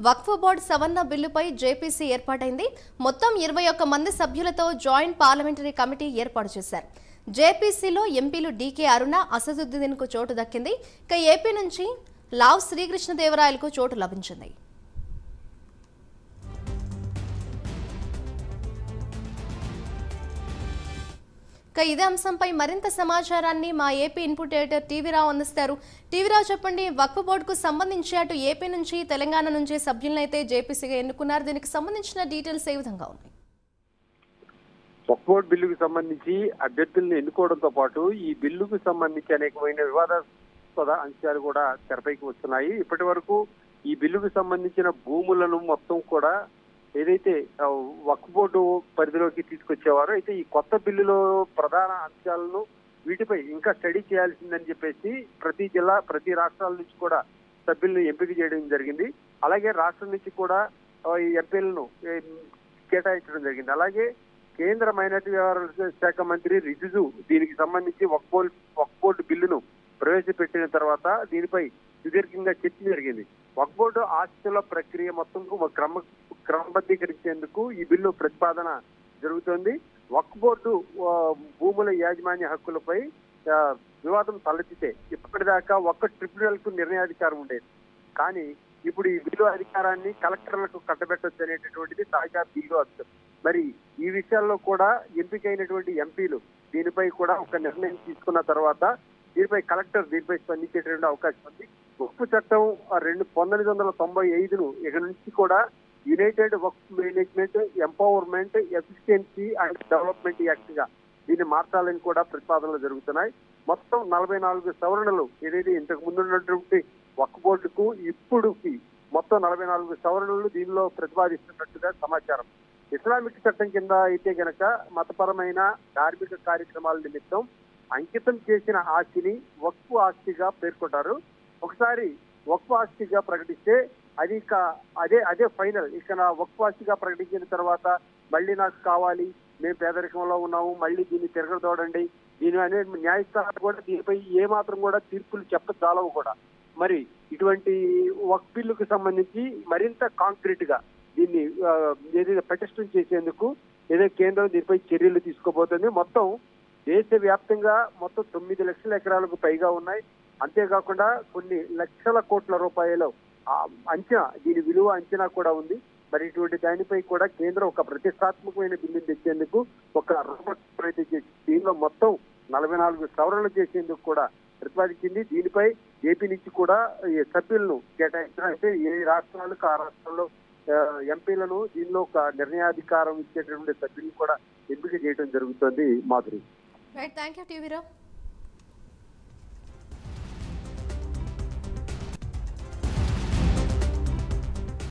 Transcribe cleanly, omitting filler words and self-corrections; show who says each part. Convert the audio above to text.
Speaker 1: వక్ఫ్ board సవరణ బిల్లుపై JPC ఏర్పాటైంది. మొత్తం 21 మంది సభ్యులతో జాయింట్ పార్లమెంటరీ కమిటీ ఏర్పాటు చేశారు. జేపీసీలో ఎంపీలు డీకే అరుణ, అసదుద్దీన్కు చోటు దక్కింది. ఇక ఏపీ నుంచి లావ్ శ్రీకృష్ణదేవరాయలకు చోటు లభించింది. ఇదే అంశంపై మరింత సమాచారాన్ని మా ఏపీ ఇన్పుట్ ఎడిటర్ టీవీరావు అందిస్తారు. టీవీరావు, చెప్పండి, వక్ఫ్ బోర్డుకు సంబంధించి అటు ఏపీ నుంచి తెలంగాణ నుంచి సభ్యులను అయితే జేపీసీగా ఎన్నుకున్నారు. దీనికి సంబంధించిన డీటెయిల్స్ ఏ విధంగా ఉన్నాయి?
Speaker 2: వక్ఫ్ బోర్డు బిల్లుకు సంబంధించి అభ్యర్థులను ఎన్నుకోవడంతో పాటు ఈ బిల్లుకు సంబంధించి అనేకమైన వివాదాస్పద అంశాలు కూడా తెరపైకి వస్తున్నాయి. ఇప్పటి వరకు ఈ బిల్లుకు సంబంధించిన భూములను మొత్తం కూడా ఏదైతే వక్ఫ్ బోర్డు పరిధిలోకి తీసుకొచ్చేవారో అయితే ఈ కొత్త బిల్లులో ప్రధాన అంశాలను వీటిపై ఇంకా స్టడీ చేయాల్సిందని చెప్పేసి ప్రతి జిల్లా, ప్రతి రాష్ట్రాల నుంచి కూడా సభ్యులను ఎంపిక చేయడం జరిగింది. అలాగే రాష్ట్రం నుంచి కూడా ఈ ఎంపీలను కేటాయించడం జరిగింది. అలాగే కేంద్ర మైనార్టీ వ్యవహారాల శాఖ మంత్రి రిజిజు దీనికి సంబంధించి వక్ఫ్ బోర్డు బిల్లును ప్రవేశపెట్టిన తర్వాత దీనిపై సుదీర్ఘంగా చర్చ జరిగింది. వక్ఫ్ బోర్డు ఆస్తుల ప్రక్రియ మొత్తం క్రమబద్ధీకరించేందుకు ఈ బిల్లు ప్రతిపాదన జరుగుతోంది. వక్ఫ్ బోర్డు భూముల యాజమాన్య హక్కులపై వివాదం తలెత్తితే ఇప్పటిదాకా ఒక్క ట్రిబ్యునల్ కు నిర్ణయాధికారం ఉండేది. కానీ ఇప్పుడు ఈ బిల్లు అధికారాన్ని కలెక్టర్లకు కట్టబెట్టొచ్చు అనేటటువంటిది తాజా బిల్లు అంశం. మరి ఈ విషయాల్లో కూడా ఎంపికైనటువంటి ఎంపీలు దీనిపై కూడా ఒక నిర్ణయం తీసుకున్న తర్వాత దీనిపై కలెక్టర్ దీనిపై స్పందించేటువంటి అవకాశం ఉంది. వక్ఫ్ చట్టం 1995ను ఇక నుంచి కూడా United Waqf management, empowerment, efficiency and development act గా దీన్ని మార్చాలని కూడా ప్రతిపాదనలు జరుగుతున్నాయి. మొత్తం 44 సవరణలు ఏదైతే ఇంతకు ముందు ఉన్నటువంటి వక్ఫ్ బోర్డుకు ఇప్పుడుకి మొత్తం 44 సవరణలు దీనిలో ప్రతిపాదిస్తున్నట్టుగా సమాచారం. ఇస్లామిక్ చట్టం కింద అయితే గనక మతపరమైన ధార్మిక కార్యక్రమాల నిమిత్తం అంకితం చేసిన ఆస్తిని వక్ఫ్ ఆస్తిగా పేర్కొంటారు. ఒకసారి వక్ఫ్ ఆస్తిగా ప్రకటిస్తే అది అదే ఫైనల్. ఇక నా వక్ఫ్ ఆస్తిగా ప్రకటించిన తర్వాత మళ్ళీ నాకు కావాలి, మేము పేదరికంలో ఉన్నాము, మళ్ళీ దీన్ని తిరగదోడండి, దీని అనే న్యాయస్థానాలు కూడా దీనిపై ఏమాత్రం కూడా తీర్పులు చెప్పజాలవు కూడా. మరి ఇటువంటి వక్ఫ్ బిల్లుకు సంబంధించి మరింత కాంక్రీట్ గా దీన్ని ఏదైతే పటిష్టం చేసేందుకు ఏదైతే కేంద్రం దీనిపై చర్యలు తీసుకోబోతుంది. మొత్తం దేశవ్యాప్తంగా మొత్తం 9 లక్షల ఎకరాలకు పైగా ఉన్నాయి. అంతేకాకుండా కొన్ని లక్షల కోట్ల రూపాయలు అంచనా, దీని విలువ అంచనా కూడా ఉంది. మరి ఇటువంటి దానిపై కూడా కేంద్రం ఒక ప్రతిష్టాత్మకమైన బిల్లును తెచ్చేందుకు ఒక రూపకల్పన చేసి దీనిలో మొత్తం 44 సవరణలు చేసేందుకు కూడా ప్రతిపాదించింది. దీనిపై ఏపీ నుంచి కూడా సభ్యులను కేటాయించడం, అయితే ఏ రాష్ట్రాలకు ఆ రాష్ట్రాల్లో ఎంపీలను దీనిలో ఒక నిర్ణయాధికారం ఇచ్చేటటువంటి సభ్యులను కూడా ఎంపిక చేయడం జరుగుతుంది. Madhuri,
Speaker 1: thank you టీవీరావు.